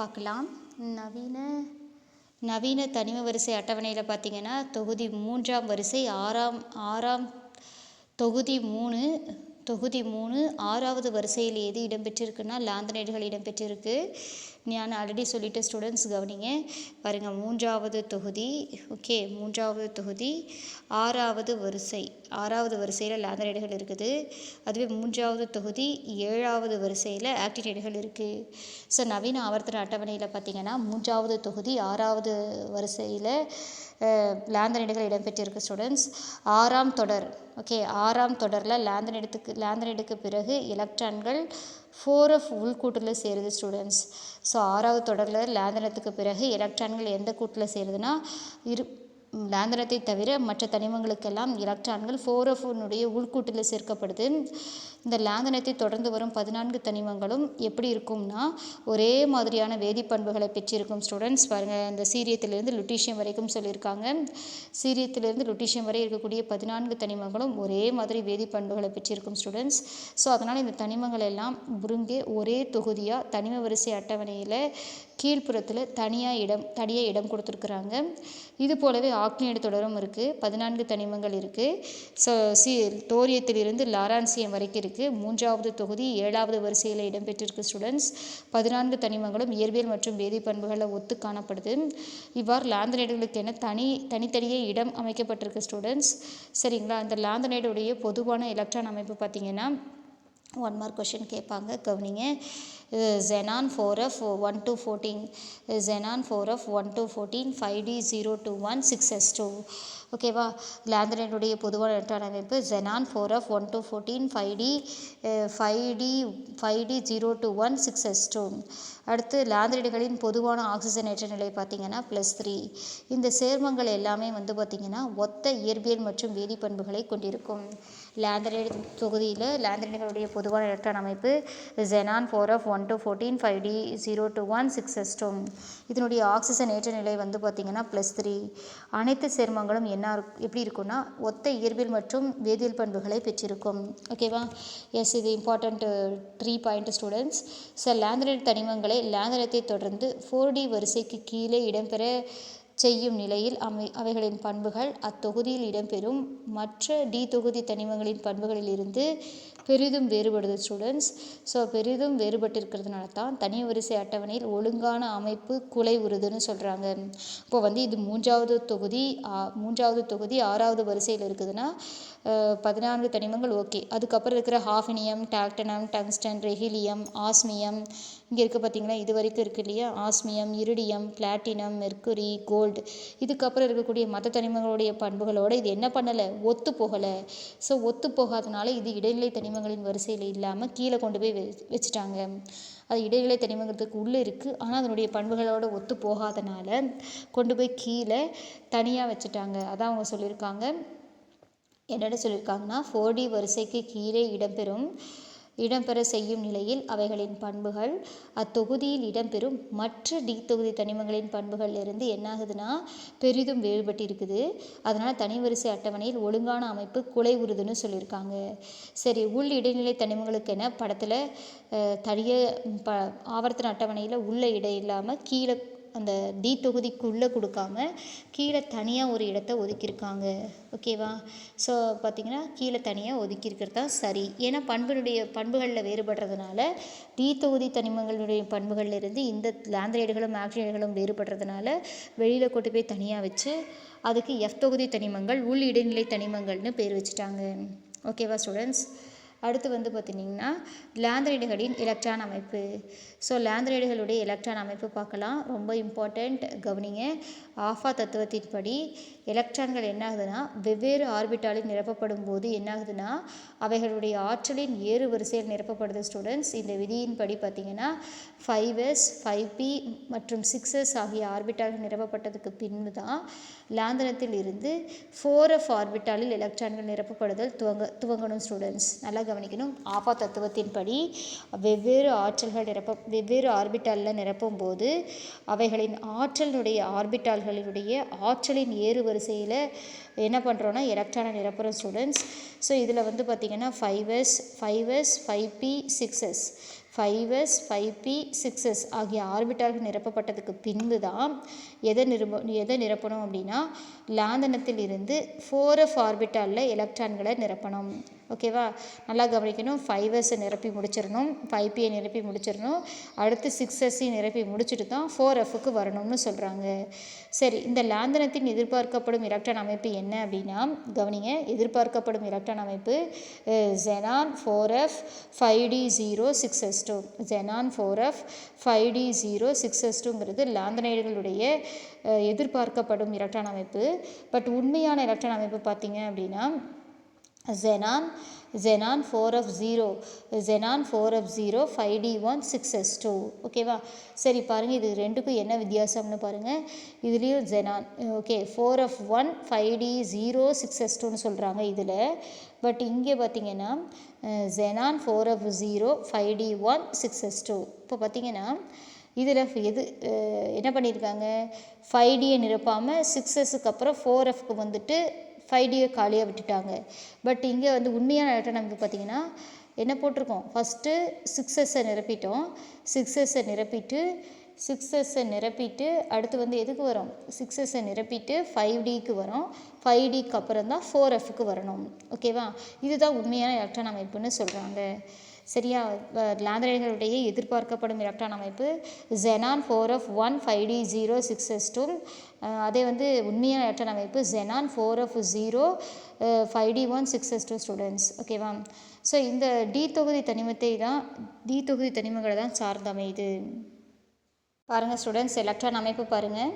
பார்க்கலாம். நவீன நவீன தனிம வரிசை அட்டவணையில் பார்த்தீங்கன்னா தொகுதி 3ஆம் வரிசை ஆறாம் தொகுதி 3 6வது வரிசையில் எது இடம்பெற்றிருக்குன்னா லாந்தனைடுகள் இடம்பெற்றிருக்கு. நான் ஆல்ரெடி சொல்லிட்டேன் ஸ்டூடெண்ட்ஸ், கவனிங்க பாருங்கள். 3வது தொகுதி, ஓகே, 3வது தொகுதி 6வது வரிசையில் லாந்தனைடுகள் இருக்குது. அதுவே 3வது தொகுதி 7வது வரிசையில் ஆக்டினைடுகள் இருக்குது. ஸோ நவீன ஆவர்த்தன அட்டவணையில் பார்த்தீங்கன்னா 3வது தொகுதி 6வது வரிசையில் லாந்தனைடுகள் இடம்பெற்றிருக்கு ஸ்டூடெண்ட்ஸ். 6ஆம் தொடர், ஓகே, 6ஆம் தொடரில் லாந்தனைடுக்கு பிறகு எலக்ட்ரான்கள் 4f உள்கூட்டில் சேருது ஸ்டூடெண்ட்ஸ். ஸோ 6வது தொடரில் லாந்தனத்துக்கு பிறகு எலக்ட்ரான்கள் எந்த கூட்டில் சேருதுன்னா லாந்தனத்தை தவிர மற்ற தனிமங்களுக்கெல்லாம் எலக்ட்ரான்கள் 4f உள்கூட்டில் சேர்க்கப்படுது. இந்த லாந்தனத்தை தொடர்ந்து வரும் 14 தனிமங்களும் எப்படி இருக்கும்னா ஒரே மாதிரியான வேதிப்பண்புகளை பெற்றிருக்கும் ஸ்டூடெண்ட்ஸ். பாருங்கள், இந்த சீரியத்திலிருந்து லுட்டீஷியம் வரைக்கும் சொல்லியிருக்காங்க. சீரியத்திலிருந்து லுட்டீஷியம் வரை இருக்கக்கூடிய 14 தனிமங்களும் ஒரே மாதிரி வேதிப்பண்புகளை பெற்றிருக்கும் ஸ்டூடெண்ட்ஸ். ஸோ அதனால் இந்த தனிமங்கள் எல்லாம் ஒரே தொகுதியாக தனிம வரிசை அட்டவணையில் கீழ்ப்புறத்தில் தனியாக இடம் கொடுத்துருக்குறாங்க. இது போலவே ஆக்னியடு தொடரும் இருக்குது. 14 தனிமங்கள் இருக்குது. ஸோ தோரியத்திலிருந்து லாரான்சியம் வரைக்கும் இருக்குது. 3வது தொகுதி 7வது வரிசையில் இடம்பெற்றிருக்கு ஸ்டூடெண்ட்ஸ். 14 தனிமங்களும் இயற்பியல் மற்றும் வேதிப்பண்புகளில் ஒத்து காணப்படுது. இவ்வாறு லாந்தனைடுகளுக்கு என தனித்தனியே இடம் அமைக்கப்பட்டிருக்கு ஸ்டூடெண்ட்ஸ். சரிங்களா? இந்த லாந்தனைடுடைய பொதுவான எலக்ட்ரான் அமைப்பு பார்த்தீங்கன்னா 1 மார்க் கொஷின் கேட்பாங்க, கவனிங்க. xenon 4f 1 to 14, xenon 4f 1 to 14, 5d021 6s2. ஓகேவா? லாந்தனைடுடைய பொதுவான எலக்ட்ரான் அமைப்பு xenon 4f 1 to 14, 5d021 6s2. அடுத்து லாந்தனைடுகளின் பொதுவான ஆக்சிஜனேற்ற நிலை பார்த்தீங்கன்னா +3. இந்த சேர்மங்கள் எல்லாமே பார்த்தீங்கன்னா ஒத்த இயற்பியல் மற்றும் வேதிப்பண்புகளை கொண்டிருக்கும். லாந்தனைடு தொகுதியில் லாந்தனைடுகளுடைய பொதுவான எலக்ட்ரான் அமைப்பு xenon 4f 1 to 14, 5d021 6s2. இதனுடைய ஆக்சிஜன் ஏற்ற நிலை பார்த்தீங்கன்னா +3. அனைத்து சேர்மங்களும் எப்படி இருக்குன்னா ஒத்த இயற்பியல் மற்றும் வேதியியல் பண்புகளை பெற்றிருக்கும். ஓகேவா? எஸ், இது important 3 point students. So lanthanide தனிமங்களை லாந்தனத்தை தொடர்ந்து 4d வரிசைக்கு கீழே இடம்பெற செய்யும் நிலையில் அவைகளின் பண்புகள் அத்தொகுதியில் இடம்பெறும் மற்ற டி தொகுதி தனிமங்களின் பண்புகளில் இருந்து பெரிதும் வேறுபடுது ஸ்டூடெண்ட்ஸ். ஸோ பெரிதும் வேறுபட்டிருக்கிறதுனால தான் தனி வரிசை அட்டவணையில் ஒழுங்கான அமைப்பு குலைவுறுதுன்னு சொல்கிறாங்க. இப்போ இது 3வது தொகுதி 6வது வரிசையில் இருக்குதுன்னா 14 தனிமங்கள் ஓகே. அதுக்கப்புறம் இருக்கிற ஹாஃபினியம், டாக்டனம், டங்ஸ்டன், ரெஹீலியம், ஆஸ்மியம், இங்கே இருக்குது பார்த்தீங்களா, இது வரைக்கும் இருக்குது இல்லையா, osmium, iridium, platinum, mercury, gold. இதுக்கப்புறம் இருக்கக்கூடிய மற்ற தனிமங்களுடைய பண்புகளோடு இது என்ன பண்ணலை, ஒத்து போகலை. ஸோ ஒத்து போகாதனால இது இடைநிலை தனிமங்களின் வரிசையில் இல்லாமல் கீழே கொண்டு போய் வச்சுட்டாங்க. அது இடைநிலை தனிமங்களுக்கு உள்ளே இருக்குது, ஆனால் அதனுடைய பண்புகளோடு ஒத்து போகாதனால கொண்டு போய் கீழே தனியாக வச்சுட்டாங்க. அதான் அவங்க சொல்லியிருக்காங்க. என்னென்ன சொல்லியிருக்காங்கன்னா 4d வரிசைக்கு கீழே இடம்பெற செய்யும் நிலையில் அவைகளின் பண்புகள் அத்தொகுதியில் இடம்பெறும் மற்ற டி தொகுதி தனிமங்களின் பண்புகள் இருந்து என்ன ஆகுதுன்னா பெரிதும் வேறுபட்டு இருக்குது. அதனால் தனி வரிசை அட்டவணையில் ஒழுங்கான அமைப்பு குலைவுறுதுன்னு சொல்லியிருக்காங்க. சரி, உள் இடைநிலை தனிமங்களுக்கு என படத்தில் ஆவர்த்தன அட்டவணையில் உள்ள இடம் இல்லாமல் கீழே அந்த டி தொகுதிக்குள்ளே கொடுக்காம கீழே தனியாக ஒரு இடத்த ஒதுக்கியிருக்காங்க. ஓகேவா? ஸோ பார்த்திங்கன்னா கீழே தனியாக ஒதுக்கியிருக்கிறது தான் சரி. ஏன்னா பண்புகளில் வேறுபடுறதுனால டி தொகுதி தனிமங்களுடைய பண்புகளில் இருந்து இந்த லாந்தனைடுகளும் ஆக்சினைடுகளும் வேறுபடுறதுனால வெளியில் கொண்டு போய் தனியாக வச்சு அதுக்கு எஃப் தொகுதி தனிமங்கள் உள் இடைநிலை தனிமங்கள்னு பேர் வச்சுட்டாங்க. ஓகேவா ஸ்டூடெண்ட்ஸ்? அடுத்து பார்த்திங்கன்னா லாந்தனைடுகளின் எலக்ட்ரான் அமைப்பு. ஸோ லாந்தனைடுகளுடைய எலக்ட்ரான் அமைப்பு பார்க்கலாம். ரொம்ப இம்பார்ட்டண்ட், கவனிங்க. ஆஃபா தத்துவத்தின்படி எலக்ட்ரான்கள் என்ன ஆகுதுன்னா வெவ்வேறு ஆர்பிட்டாலில் நிரப்பப்படும் போது என்ன ஆகுதுன்னா அவைகளுடைய ஆற்றலின் ஏறு வரிசையில் நிரப்பப்படுது ஸ்டூடெண்ட்ஸ். இந்த விதியின்படி பார்த்திங்கன்னா 5s 5p மற்றும் 6s ஆகிய ஆர்பிட்டால்கள் நிரப்பப்பட்டதுக்கு பின்பு தான் லாந்தனத்தில் இருந்து 4f ஆர்பிட்டாலில் எலக்ட்ரான்கள் நிரப்பப்படுதல் துவங்கணும் ஸ்டூடெண்ட்ஸ். நல்லா கவனிக்கணும். ஆஃபா தத்துவத்தின்படி வெவ்வேறு ஆர்பிட்டாலில் நிரப்பும் போது அவைகளின் ஆர்பிட்டால்களினுடைய ஆற்றலின் ஏறு வரிசையில் என்ன பண்ணுறோன்னா எலக்ட்ரானை நிரப்புகிறோம் ஸ்டூடெண்ட்ஸ். ஸோ இதில் பார்த்திங்கன்னா 5s 5p 6s 5s 5p 6s ஆகிய ஆர்பிட்டால்கள் நிரப்பப்பட்டதுக்கு பின்பு தான் எதை நிரப்பணும் அப்படின்னா லாந்தனத்தில் இருந்து 4f ஆர்பிட்டாலில் எலக்ட்ரான்களை நிரப்பணும். ஓகேவா, நல்லா கவனிக்கணும். 5s நிரப்பி முடிச்சிடணும், 5p நிரப்பி முடிச்சிடணும், அடுத்து 6s நிரப்பி முடிச்சுட்டு தான் 4fக்கு வரணும்னு சொல்கிறாங்க. சரி, இந்த லாந்தனத்தின் எதிர்பார்க்கப்படும் எலக்ட்ரான் அமைப்பு என்ன அப்படின்னா கவனிங்க. எதிர்பார்க்கப்படும் எலக்ட்ரான் அமைப்பு xenon 4f 5d0 6s2. xenon 4f 5d0 6s2ங்கிறது லாந்தனைடுகளுடைய எதிர்பார்க்கப்படும் எலக்ட்ரான் அமைப்பு. பட் உண்மையான எலக்ட்ரான் அமைப்பு பார்த்தீங்க அப்படின்னா xenon 4f0 5d1 6s2. ஓகேவா, சரி பாருங்கள், இது ரெண்டுக்கும் என்ன வித்தியாசம்னு பாருங்கள். இதுலேயும் xenon ஓகே 4f1 5d0 6s2ன்னு சொல்கிறாங்க இதில். பட் இங்கே பார்த்தீங்கன்னா xenon 4f0 5d1 6s2. இப்போ பார்த்தீங்கன்னா இதில் என்ன பண்ணியிருக்காங்க, 5dயை நிரப்பாமல் 6sக்கு அப்புறம் 4fக்கு வந்துட்டு 5dயை காலியாக விட்டுட்டாங்க. பட் இங்கே உண்மையான எலக்ட்ரான் அமைப்பு பார்த்தீங்கன்னா என்ன போட்டிருக்கோம், ஃபஸ்ட்டு 6sஐ நிரப்பிட்டோம், 6sஐ நிரப்பிட்டு அடுத்து எதுக்கு வரும், 6sஐ நிரப்பிட்டு 5dக்கு வரும், 5dக்கு அப்புறம் தான் 4fக்கு வரணும். ஓகேவா, இதுதான் உண்மையான எலக்ட்ரான் அமைப்புன்னு சொல்கிறாங்க. சரியா, லாந்தனைடுகளுடைய எதிர்பார்க்கப்படும் எலக்ட்ரான் அமைப்பு xenon 4f1 5d0 6s2. அதே உண்மையான எலக்ட்ரான் அமைப்பு xenon 4f0 5d1 6s2 students. ஓகேவா, ஸோ இந்த டி தொகுதி தனிமங்களை தான் சார்ந்து அமையுது. பாருங்கள் ஸ்டூடெண்ட்ஸ், எலக்ட்ரான் அமைப்பு பாருங்கள்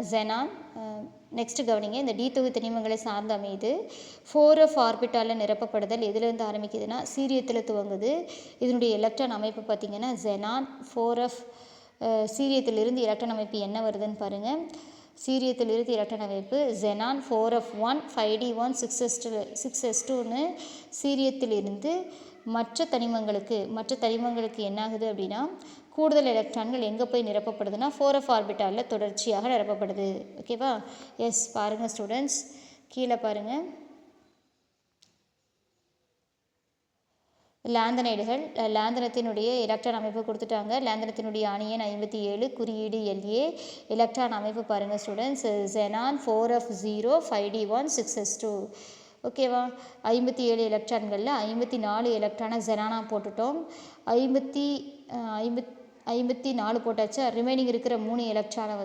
xenon. நெக்ஸ்ட்டு கவனிங்க, இந்த டி தொகுதி தனிமங்களை சார்ந்து அமையுது. 4f ஆர்பிட்டாலில் நிரப்பப்படுதல் எதுலேருந்து ஆரம்பிக்குதுன்னா சீரியத்தில் துவங்குது. இதனுடைய எலக்ட்ரான் அமைப்பு பார்த்திங்கன்னா xenon 4f. சீரியத்திலிருந்து எலக்ட்ரான் அமைப்பு என்ன வருதுன்னு பாருங்கள். சீரியத்திலிருந்து எலக்ட்ரான் அமைப்பு xenon 4f1 5d1 6s2ன்னு சீரியத்திலிருந்து மற்ற தனிமங்களுக்கு என்ன ஆகுது அப்படின்னா கூடுதல் எலக்ட்ரான்கள் எங்கே போய் நிரப்பப்படுதுன்னா 4f ஆர்பிட்டாலில் தொடர்ச்சியாக நிரப்பப்படுது. ஓகேவா, எஸ் பாருங்கள் ஸ்டூடெண்ட்ஸ், கீழே பாருங்கள். லாந்தனத்தினுடைய எலக்ட்ரான் அமைப்பு கொடுத்துட்டாங்க. லாந்தனத்தினுடைய அணியன் 57, குறியீடு LA. எலக்ட்ரான் அமைப்பு பாருங்கள் students, xenon 4f0 5d1 6s2. ஓகேவா, 57 எலக்ட்ரான்களில் 54 எலக்ட்ரானை xenon போட்டுட்டோம், 54 போட்டாச்சு. ரிமைனிங் இருக்கிற 3 எலக்ட்ரானை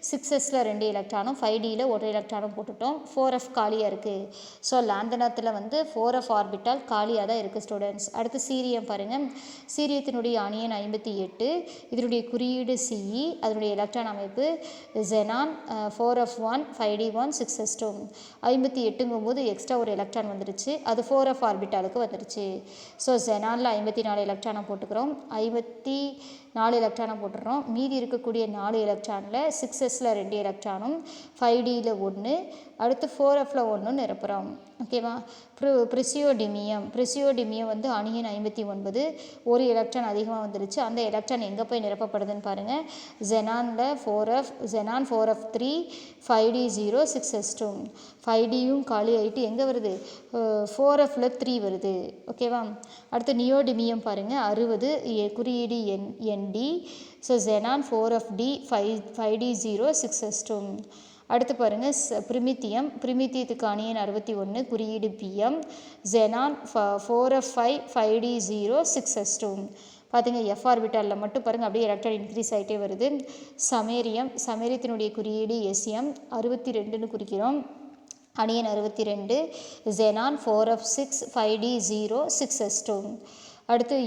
6sல 2 எலக்ட்ரானும் 5dயில் 1 எலக்ட்ரானும் போட்டுட்டோம். 4f காலியாக இருக்குது. ஸோ லாந்தனத்தில் 4f ஆர்பிட்டால் காலியாக தான் இருக்குது ஸ்டூடெண்ட்ஸ். அடுத்து சீரியம் பாருங்கள். சீரியத்தினுடைய அணியன் 58, இதனுடைய குறியீடு CE. அதனுடைய எலக்ட்ரான் அமைப்பு xenon 4f1 5d1 6s2. 58ங்கும்போது எக்ஸ்ட்ரா ஒரு எலக்ட்ரான் வந்துருச்சு, அது 4f ஆர்பிட்டாலுக்கு வந்துருச்சு. ஸோ xenonல 54 எலக்ட்ரானை போட்டுக்கிறோம், 54 எலக்ட்ரானை போட்டுடுறோம். மீதி இருக்கக்கூடிய 4 எலக்ட்ரானில் 6sல 2 எலக்ட்ரானும் 5dயில் 1, அடுத்து 4fல 1 நிரப்புகிறோம். ஓகேவா, பிரிசியோடிமியம் அணியன் 59, ஒரு எலக்ட்ரான் அதிகமாக வந்துருச்சு. அந்த எலக்ட்ரான் எங்கே போய் நிரப்பப்படுதுன்னு பாருங்கள். xenon 4f3 5d0 6s2. 5dயும் காலி ஆகிட்டு எங்கே வருது, 4fல 3 வருது. ஓகேவா, அடுத்து நியோடிமியம் பாருங்கள் 60, குறியீடு ND. So xenon 4fD 5d0 6s2. அடுத்து பாருங்கள் பிரிமித்தியத்துக்கு அணியன் 61, குறியீடு PM. xenon 4f5 5d0 6s2. பார்த்துங்க, F ஆர்பிட்டாலில் மட்டும் பாருங்கள் அப்படியே எலக்ட்ரான் இன்க்ரீஸ் ஆகிட்டே வருது. சமேரியத்தினுடைய குறியீடு SM 62ன்னு குறிக்கிறோம், அணியன் 62, xenon 4f6 5d0 6s2. அடுத்து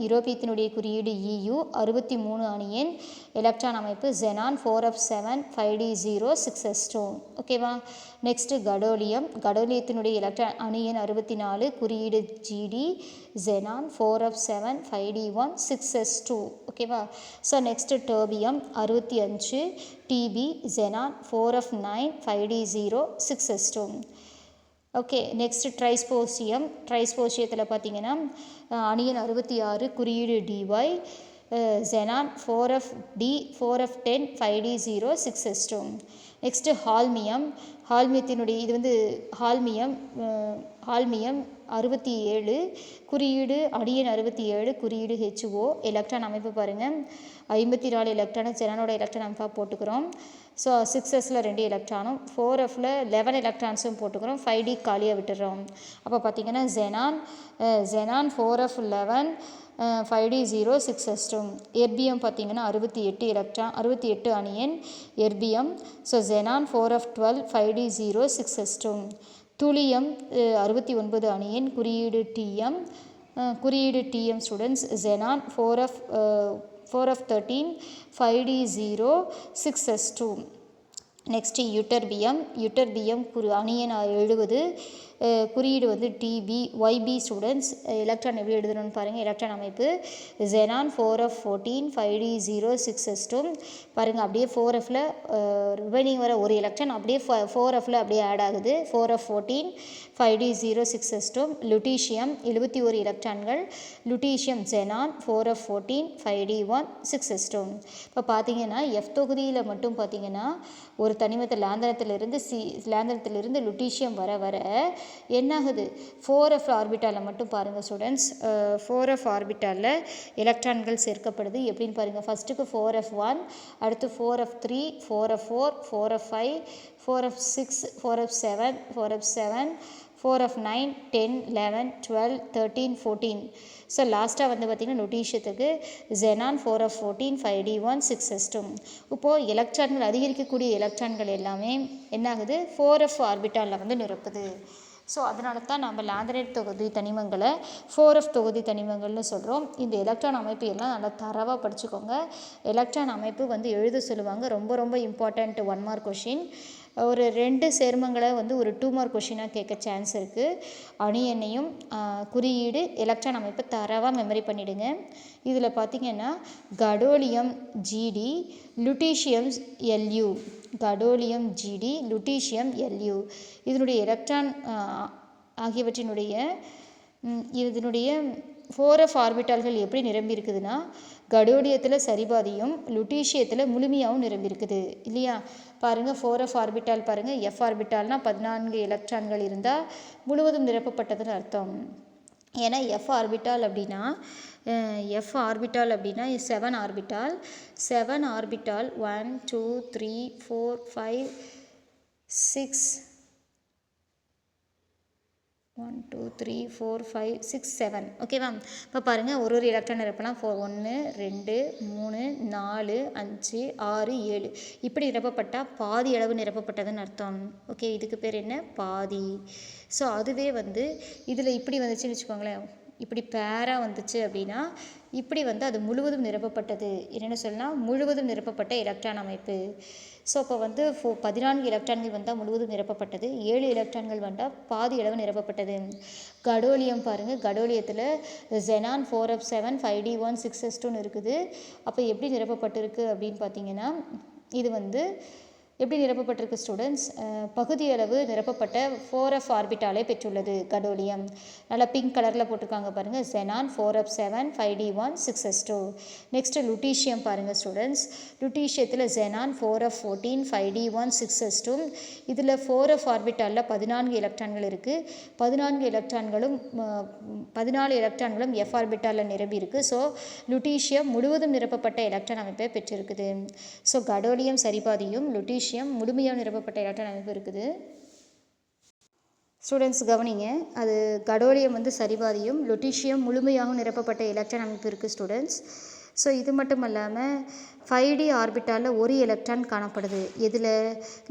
யூரோப்பியத்தினுடைய குறியீடு EU 63 அணியன், எலக்ட்ரான் அமைப்பு xenon 4f7 5d0 6s2. ஓகேவா, நெக்ஸ்ட்டு கடோலியத்தினுடைய எலக்ட்ரான் அணியன் 64, குறியீடு GD. xenon 4f7 5d1 6s2. ஓகேவா, so next terbium 65, TB. xenon 4f9 5d0 6s2. Okay, next ட்ரைஸ்போசியத்தில் பார்த்தீங்கன்னா அணியன் 66, குறியீடு DY. xenon 4fD 4f10 5d0 6s2. Next ஹால்மியத்தினுடைய இது வந்து ஹால்மியம் ஹால்மியம் 67 குறியீடு அடியன் 67 குறியீடு HO. எலக்ட்ரான் அமைப்பு பாருங்கள் 54 எலக்ட்ரானு ஜெனானோட எலக்ட்ரான் அமைப்பாக போட்டுக்கிறோம். ஸோ 6s 2 எலக்ட்ரானும் 4f 11 எலக்ட்ரான்ஸும் போட்டுக்கிறோம். 5D காலியாக விட்டுடுறோம். அப்போ பார்த்திங்கன்னா xenon 4f 11 5D 0 6s 2. Erbium பார்த்திங்கன்னா 68 அணியன் erbium. So xenon 4f 12 5D 0 6s 2. Thulium 69 அணியன் குறியீடு TM students. Xenon 4f 13 5D 0 6s 2. Next ytterbium அணியன் 70 குறியீடு வந்து YB ஸ்டூடெண்ட்ஸ். எலக்ட்ரான் எப்படி எழுதணும்னு பாருங்கள். எலக்ட்ரான் அமைப்பு ஜெனான் 4f 14 5D 0 6s 2. பாருங்கள் அப்படியே 4f ரிமைனிங் வர ஒரு எலக்ட்ரான் அப்படியே 4f அப்படியே ஆட் ஆகுது. 4f 14 5D 0 6s 2. லுட்டீஷியம் 71 எலக்ட்ரான்கள். Lutetium xenon 4f 14 5D 1 6s 2. இப்போ பார்த்தீங்கன்னா எஃப் தொகுதியில் மட்டும் பார்த்தீங்கன்னா ஒரு தனிமத்தில் லேந்தனத்திலிருந்து லுட்டீஷியம் வர என்னாகுது 4f ஆர்பிட்டாலில் மட்டும் பாருங்கள் ஸ்டூடெண்ட்ஸ். 4f ஆர்பிட்டாலில் எலக்ட்ரான்கள் சேர்க்கப்படுது. எப்படின்னு பாருங்கள். ஃபஸ்ட்டுக்கு 4f1, அடுத்து 4f3, 4f4, 4f5, 4f6, 4f7, 4f9, 10, 11, 12, 13, 14. So லாஸ்ட்டாக வந்து பார்த்திங்கன்னா லுட்டீஷியத்துக்கு ஜெனான் 4f 14 5D 1 6s 2. இப்போது எலக்ட்ரான்கள் அதிகரிக்கக்கூடிய எலக்ட்ரான்கள் எல்லாமே என்னாகுது 4f ஆர்பிட்டாலில் வந்து நிரப்புது. ஸோ அதனால தான் நம்ம லாந்தனைட் தொகுதி தனிமங்களை 4f தொகுதி தனிமங்கள்னு சொல்கிறோம். இந்த எலக்ட்ரான் அமைப்பு எல்லாம் நல்லா தரவாக படிச்சுக்கோங்க. எலக்ட்ரான் அமைப்பு வந்து எழுத சொல்லுவாங்க. ரொம்ப இம்பார்ட்டண்ட் 1 மார்க் கொஷின். ஒரு 2 சேர்மங்களை வந்து ஒரு 2 மார்க் கொஷினாக கேட்க சான்ஸ் இருக்குது. அணு எண்ணையும் குறியீடு எலக்ட்ரான் அமைப்பு தரவாக மெமரி பண்ணிவிடுங்க. இதில் பார்த்திங்கன்னா கடோலியம் GD, lutetium LU. கடோலியம் GD, lutetium LU இதனுடைய எலக்ட்ரான் ஆகியவற்றினுடைய 4f ஆர்பிட்டால்கள் எப்படி நிரம்பி இருக்குதுன்னா கடோலியத்தில் சரிபாதியும் லுட்டீஷியத்தில் முழுமையாகவும் நிரம்பி இருக்குது இல்லையா. பாருங்கள் 4f ஆர்பிட்டால் பாருங்கள். F ஆர்பிட்டால்னால் 14 எலக்ட்ரான்கள் இருந்தால் முழுவதும் நிரப்பப்பட்டதுன்னு அர்த்தம். ஏன்னா F ஆர்பிட்டால் அப்படின்னா 7 ஆர்பிட்டால் 1 2 3 4 5 6 1 2 3 4 5 6 7. ஓகேவா. இப்போ பாருங்கள் ஒரு எலக்ட்ரான் நிரப்பலாம். 1 2 3 4 5 6 7 இப்படி நிரப்பப்பட்டால் பாதி அளவு நிரப்பப்பட்டதுன்னு அர்த்தம். ஓகே, இதுக்கு பேர் என்ன? பாதி. ஸோ அதுவே வந்து இதில் இப்படி வந்துச்சுன்னு வச்சுக்கோங்களேன். இப்படி பேராக வந்துச்சு அப்படின்னா இப்படி வந்து அது முழுவதும் நிரப்பப்பட்டது. என்னென்னு சொல்லலாம், முழுவதும் நிரப்பப்பட்ட எலக்ட்ரான் அமைப்பு. ஸோ அப்போ வந்து 14 எலக்ட்ரான்கள் வந்தால் முழுவதும் நிரப்பப்பட்டது, 7 எலக்ட்ரான்கள் வந்தால் பாதி அளவு நிரப்பப்பட்டது. கடோலியம் பாருங்கள். கடோலியத்தில் ஜெனான் 4f 7 5D 1 6s 2 இருக்குது. அப்போ எப்படி நிரப்பப்பட்டிருக்கு அப்படின்னு பார்த்தீங்கன்னா இது வந்து எப்படி நிரப்பப்பட்டிருக்கு ஸ்டூடெண்ட்ஸ்? பகுதியளவு நிரப்பப்பட்ட 4f ஆர்பிட்டாலை பெற்றுள்ளது கடோலியம். நல்லா பிங்க் கலரில் போட்டிருக்காங்க பாருங்கள். Xenon 4f 7 5D 1 6s 2. Next lutetium பாருங்கள் ஸ்டூடெண்ட்ஸ். லுட்டீஷியத்தில் ஜெனான் 4f 14 5D 1 6s 2. இதில் 4f ஆர்பிட்டாலில் 14 எலக்ட்ரான்கள் இருக்குது. 14 எலக்ட்ரான்களும் F ஆர்பிட்டாலில் நிரம்பி இருக்குது. ஸோ லுட்டீஷியம் முழுவதும் நிரப்பப்பட்ட எலக்ட்ரான் அமைப்பை பெற்றிருக்குது. ஸோ கடோலியம் சரிபாதியும் லுட்டீஷியம் முழுமையாக நிரப்பப்பட்ட எலக்ட்ரான் அமைப்பு இருக்குது. ஸ்டூடெண்ட்ஸ் கவனிங்க. அது கடோலியம் வந்து சரிபாதியும் லுட்டீஷியம் முழுமையாக நிரப்பப்பட்ட எலக்ட்ரான் அமைப்பு இருக்குது ஸ்டூடெண்ட்ஸ். ஸோ இது மட்டும் இல்லாமல் 5D ஆர்பிட்டாலில் ஒரு எலக்ட்ரான் காணப்படுது. எதில்?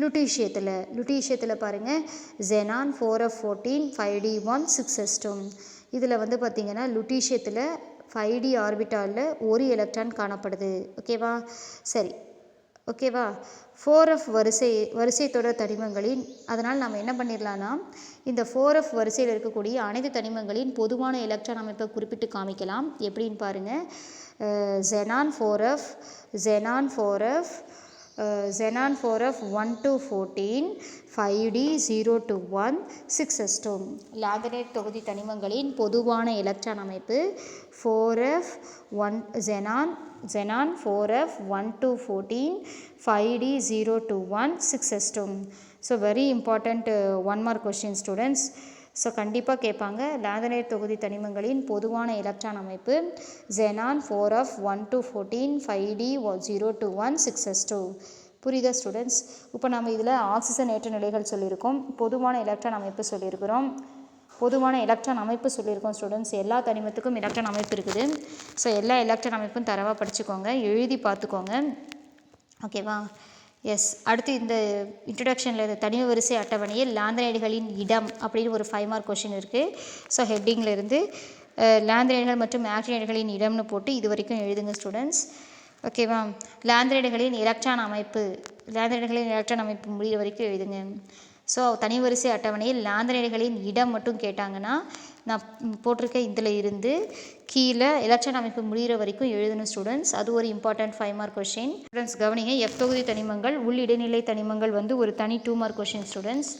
லுட்டீஷியத்தில் பாருங்கள். Xenon 4f 14 5D 1 6s 2. இதில் வந்து பார்த்திங்கன்னா லுட்டீஷியத்தில் 5D ஆர்பிட்டாலில் ஒரு எலக்ட்ரான் காணப்படுது. ஓகேவா? சரி, ஓகேவா. 4f வரிசை தொடர் தனிமங்களின், அதனால் நம்ம என்ன பண்ணிடலான்னா இந்த 4f வரிசையில் இருக்கக்கூடிய அனைத்து தனிமங்களின் பொதுவான எலக்ட்ரான் அமைப்பை குறிப்பிட்டு காமிக்கலாம். எப்படின்னு பாருங்கள். Xenon 4f xenon 4f 1 to 14, 5d 0 to 1, 6s2. Lanthanide தொகுதி தனிமங்களின் பொதுவான எலக்ட்ரான் அமைப்பு 4f 1 xenon 4f 1 to 14, 5d 0 to 1, 6s2. So very important one more question students. So கண்டிப்பாக கேட்பாங்க லாந்தனைடு தொகுதி தனிமங்களின் பொதுவான எலக்ட்ரான் அமைப்பு xenon 4f 1 to 14, 5d 0 to 1, 6s2. புரியுதா ஸ்டூடெண்ட்ஸ்? இப்போ நம்ம இதில் ஆக்சிஜன் ஏற்ற நிலைகள் சொல்லியிருக்கோம், பொதுவான எலக்ட்ரான் அமைப்பு சொல்லியிருக்கிறோம், பொதுவான எலக்ட்ரான் அமைப்பு சொல்லியிருக்கோம் ஸ்டூடெண்ட்ஸ். எல்லா தனிமத்துக்கும் எலக்ட்ரான் அமைப்பு இருக்குது. ஸோ எல்லா எலக்ட்ரான் அமைப்பும் தரவாக படிச்சுக்கோங்க, எழுதி பார்த்துக்கோங்க, ஓகேவா? எஸ். அடுத்து இந்த இன்ட்ரடக்ஷனில் இந்த தனிம வரிசை அட்டவணையில் லாந்தனைடுகளின் இடம் அப்படின்னு ஒரு 5 மார்க் கொஷின் இருக்குது. ஸோ ஹெட்டிங்கில் இருந்து லாந்தனைடுகள் மற்றும் ஆக்டினைடுகளின் இடம்னு போட்டு இது வரைக்கும் எழுதுங்க ஸ்டூடெண்ட்ஸ், ஓகேவா? லாந்தனைடுகளின் எலக்ட்ரான் அமைப்பு முடிகிற வரைக்கும் எழுதுங்க. ஸோ தனிவரிசை அட்டவணையில் லாந்தனைடுகளின் இடம் மட்டும் கேட்டாங்கன்னா நான் போட்டிருக்க இதில் இருந்து கீழே எலக்ட்ரான் அமைப்பு முடிகிற வரைக்கும் எழுதணும் ஸ்டூடெண்ட்ஸ். அது ஒரு இம்பார்ட்டன்ட் 5 மார்க் கொஷின் ஸ்டூடெண்ட்ஸ். கவனிங்க, எஃப் தொகுதி தனிமங்கள் உள் இடைநிலை தனிமங்கள் வந்து ஒரு தனி 2 மார்க் கொஷின் ஸ்டூடெண்ட்ஸ்.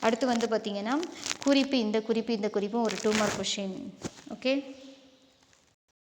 அடுத்து வந்து பார்த்திங்கன்னா குறிப்பு, இந்த குறிப்பும் ஒரு 2 மார்க் கொஷின். ஓகே.